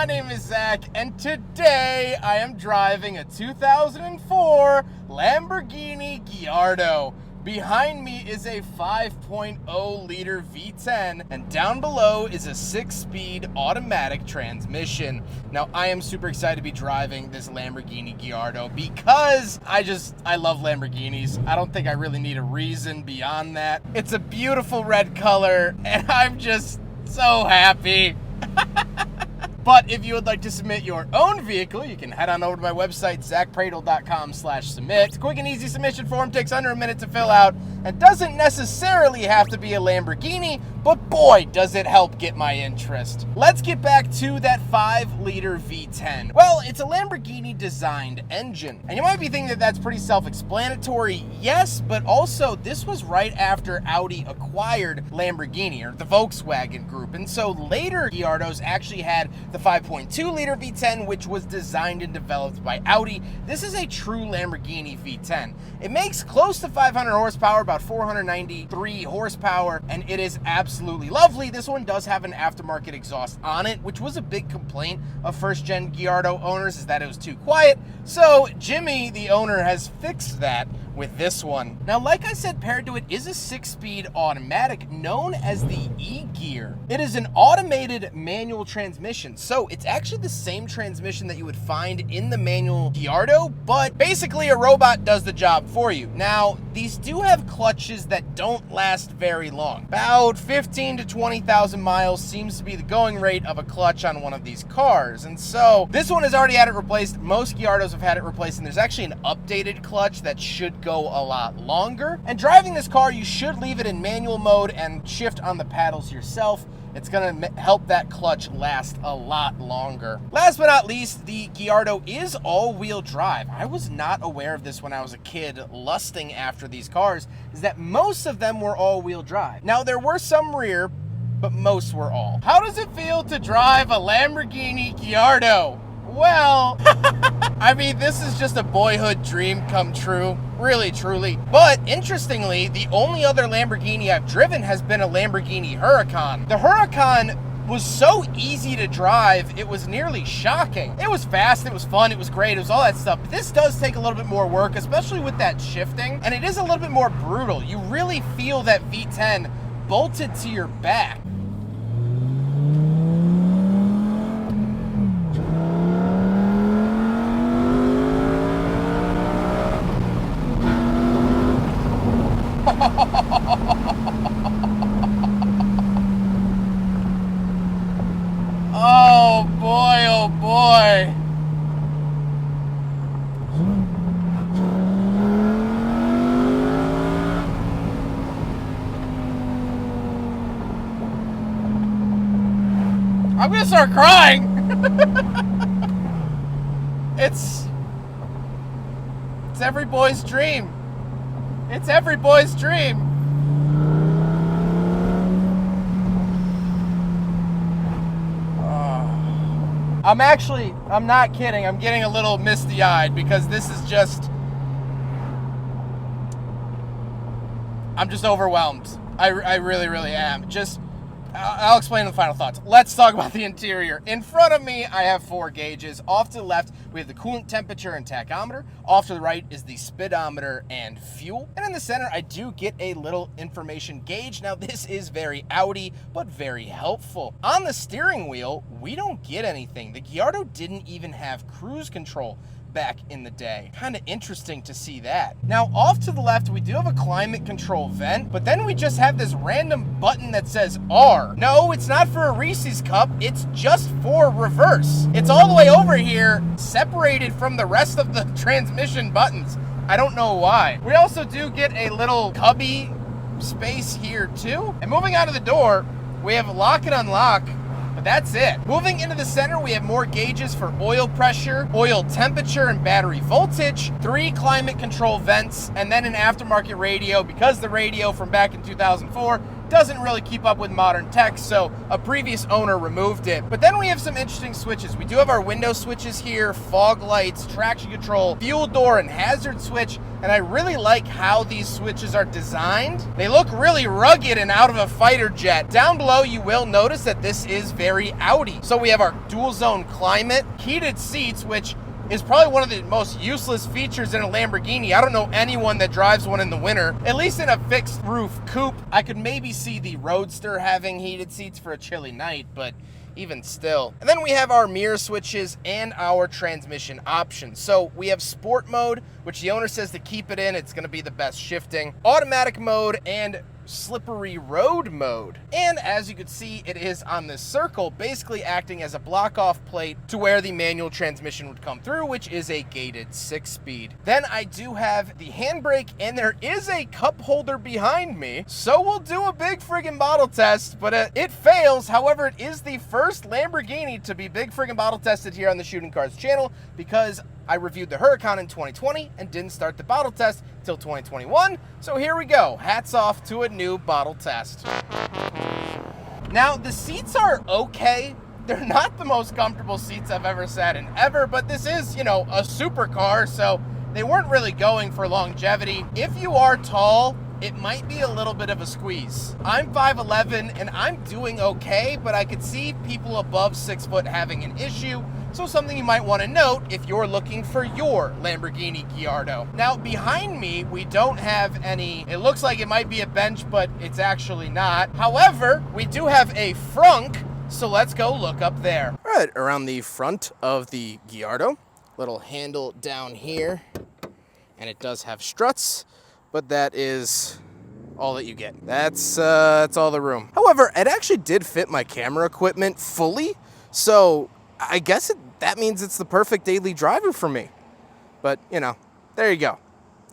my name is Zack, and today I am driving a 2004 Lamborghini Gallardo. Behind me is a 5.0 liter V10, and down below is a 6-speed automatic transmission. Now, I am super excited to be driving this Lamborghini Gallardo because I love Lamborghinis. I don't think I really need a reason beyond that. It's a beautiful red color, and I'm just so happy. But if you would like to submit your own vehicle, you can head on over to my website, zackpradel.com/submit. It's a quick and easy submission form, takes under a minute to fill out, and doesn't necessarily have to be a Lamborghini, but boy, does it help get my interest. Let's get back to that 5-liter V10. Well, it's a Lamborghini-designed engine, and you might be thinking that that's pretty self-explanatory. Yes, but also this was right after Audi acquired Lamborghini, or the Volkswagen Group, and so later Gallardos actually had the 5.2 liter V10, which was designed and developed by Audi. This is a true Lamborghini V10. It makes close to 500 horsepower, about 493 horsepower, and it is absolutely lovely. This one does have an aftermarket exhaust on it, which was a big complaint of first-gen Gallardo owners, is that it was too quiet. So Jimmy, the owner, has fixed that with this one. Now, like I said, paired to it is a 6-speed automatic known as the E-Gear. It is an automated manual transmission, so it's actually the same transmission that you would find in the manual Gallardo, but basically a robot does the job for you. Now, these do have clutches that don't last very long. About 15 to 20,000 miles seems to be the going rate of a clutch on one of these cars, and so this one has already had it replaced. Most Gallardos have had it replaced, and there's actually an updated clutch that should go a lot longer. And driving this car, you should leave it in manual mode and shift on the paddles yourself. It's gonna help that clutch last a lot longer. Last but not least, the Gallardo is all-wheel drive. I was not aware of this when I was a kid lusting after these cars, is that most of them were all-wheel drive. Now, there were some rear, but most were all. How does it feel to drive a Lamborghini Gallardo? Well, I mean, this is just a boyhood dream come true, really, truly. But interestingly, the only other Lamborghini I've driven has been a Lamborghini Huracan. The Huracan was so easy to drive, it was nearly shocking. It was fast, it was fun, it was great, it was all that stuff. But this does take a little bit more work, especially with that shifting, and it is a little bit more brutal. You really feel that V10 bolted to your back. Oh boy, oh boy. I'm gonna start crying. It's every boy's dream. It's every boy's dream. I'm not kidding. I'm getting a little misty-eyed because this is just, I'm just overwhelmed. I really, really am. I'll explain the final thoughts. Let's talk about the interior. In front of me, I have 4 gauges. Off to the left, we have the coolant temperature and tachometer. Off to the right is the speedometer and fuel. And in the center, I do get a little information gauge. Now, this is very Audi, but very helpful. On the steering wheel, we don't get anything. The Gallardo didn't even have cruise control back in the day. Kind of interesting to see that. Now, off to the left, we do have a climate control vent, but then we just have this random button that says R. No, it's not for a Reese's cup, it's just for reverse. It's all the way over here, separated from the rest of the transmission buttons. I don't know why. We also do get a little cubby space here too. And moving out of the door, we have lock and unlock, but that's it. Moving into the center, we have more gauges for oil pressure, oil temperature, and battery voltage, 3 climate control vents, and then an aftermarket radio, because the radio from back in 2004 doesn't really keep up with modern tech, so a previous owner removed it. But then we have some interesting switches. We do have our window switches here, fog lights, traction control, fuel door, and hazard switch. And I really like how these switches are designed. They look really rugged and out of a fighter jet. Down below, you will notice that this is very Audi. So we have our dual zone climate, heated seats, which is probably one of the most useless features in a Lamborghini. I don't know anyone that drives one in the winter, at least in a fixed roof coupe. I could maybe see the Roadster having heated seats for a chilly night, but even still. And then we have our mirror switches and our transmission options. So we have sport mode, which the owner says to keep it in, it's gonna be the best shifting, automatic mode, and slippery road mode. And as you can see, it is on this circle, basically acting as a block off plate to where the manual transmission would come through, which is a gated 6-speed. Then I do have the handbrake, and there is a cup holder behind me. So we'll do a big friggin' bottle test, but it fails. However, it is the first Lamborghini to be big friggin' bottle tested here on the Shooting Cars channel, because I reviewed the Huracan in 2020 and didn't start the bottle test till 2021. So here we go. Hats off to a new bottle test. Now, the seats are okay. They're not the most comfortable seats I've ever sat in ever, but this is, you know, a supercar, so they weren't really going for longevity. If you are tall, it might be a little bit of a squeeze. I'm 5'11", and I'm doing okay, but I could see people above 6 foot having an issue. So something you might want to note if you're looking for your Lamborghini Gallardo. Now behind me, we don't have any, it looks like it might be a bench, but it's actually not. However, we do have a frunk, so let's go look up there. All right, around the front of the Gallardo, little handle down here, and it does have struts, but that is all that you get. That's all the room. However, it actually did fit my camera equipment fully, so I guess that means it's the perfect daily driver for me. But, you know, there you go.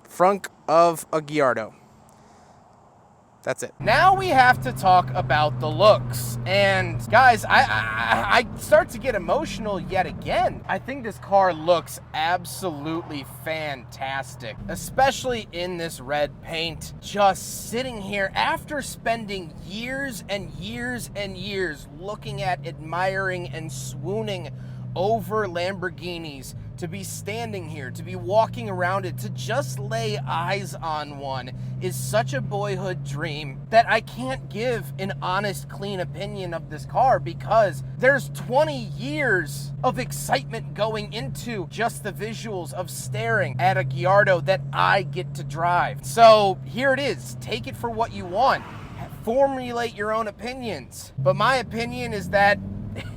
Frunk of a Gallardo. That's it. Now we have to talk about the looks. And guys, I start to get emotional yet again. I think this car looks absolutely fantastic, especially in this red paint. Just sitting here after spending years and years and years looking at, admiring, and swooning over Lamborghinis, to be standing here, to be walking around it, to just lay eyes on one is such a boyhood dream that I can't give an honest, clean opinion of this car, because there's 20 years of excitement going into just the visuals of staring at a Gallardo that I get to drive. So here it is. Take it for what you want. Formulate your own opinions. But my opinion is that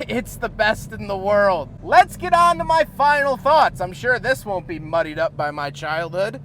it's the best in the world. Let's get on to my final thoughts. I'm sure this won't be muddied up by my childhood.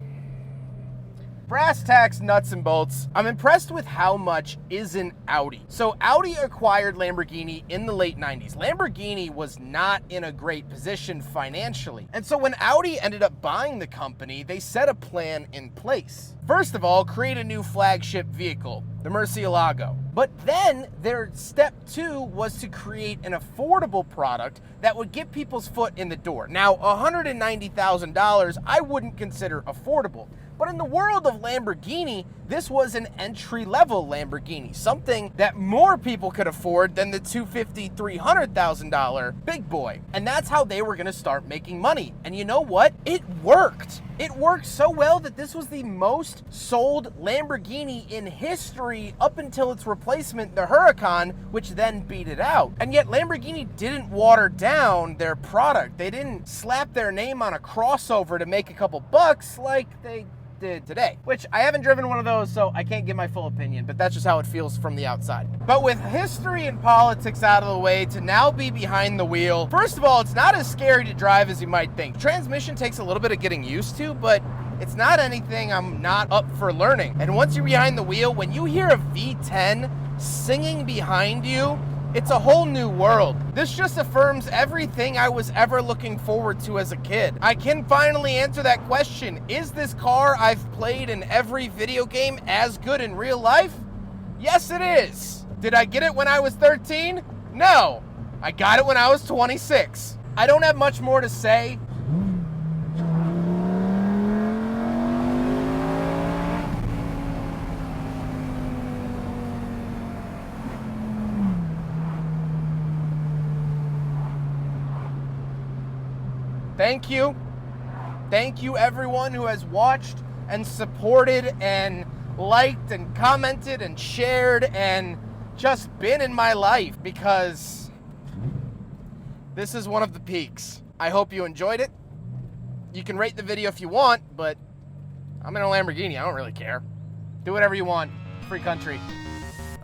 Brass tacks, nuts and bolts. I'm impressed with how much is an Audi. So Audi acquired Lamborghini in the late 90s. Lamborghini was not in a great position financially. And so when Audi ended up buying the company, they set a plan in place. First of all, create a new flagship vehicle, the Murcielago. But then their step 2 was to create an affordable product that would get people's foot in the door. Now, $190,000 I wouldn't consider affordable. But in the world of Lamborghini, this was an entry-level Lamborghini, something that more people could afford than the $250,000, $300,000 big boy. And that's how they were gonna start making money. And you know what? It worked. It worked so well that this was the most sold Lamborghini in history up until its replacement, the Huracan, which then beat it out. And yet Lamborghini didn't water down their product. They didn't slap their name on a crossover to make a couple bucks like they did today, which I haven't driven one of those, so I can't give my full opinion, but that's just how it feels from the outside. But with history and politics out of the way, to now be behind the wheel, first of all, it's not as scary to drive as you might think. Transmission takes a little bit of getting used to, but it's not anything I'm not up for learning. And once you're behind the wheel, when you hear a V10 singing behind you, it's a whole new world. This just affirms everything I was ever looking forward to as a kid. I can finally answer that question. Is this car I've played in every video game as good in real life? Yes, it is. Did I get it when I was 13? No. I got it when I was 26. I don't have much more to say. thank you. Thank you everyone who has watched and supported and liked and commented and shared and just been in my life, because this is one of the peaks. I hope you enjoyed it. You can rate the video if you want, but I'm in a Lamborghini. I don't really care. Do whatever you want. Free country.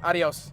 Adios.